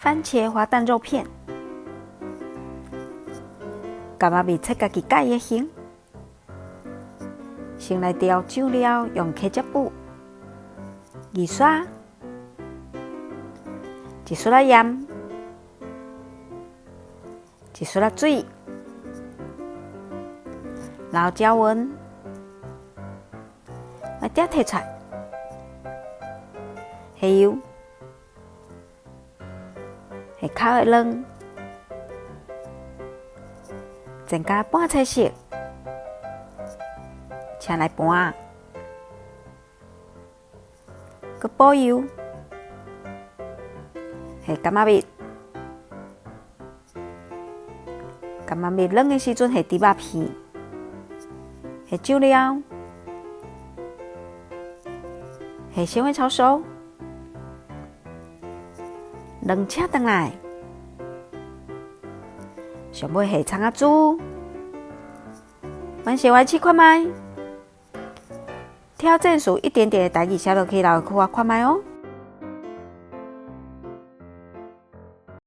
番茄滑蛋肉片，柑仔蜜切家己介意的形。先来调酱料，用茄汁布、二刷、一撮仔盐、一撮仔水，然后搅匀，来点摕出来，下油。下烤的卵，煎到半彩色，请来盘，佮补油，下柑仔蜜，柑仔蜜冷的时阵下猪肉片，下酱料，下鲜花炒熟。卵请转来，上尾下葱仔煮，完成完试看卖。挑战数一点点的台语写落去，然后看卖哦。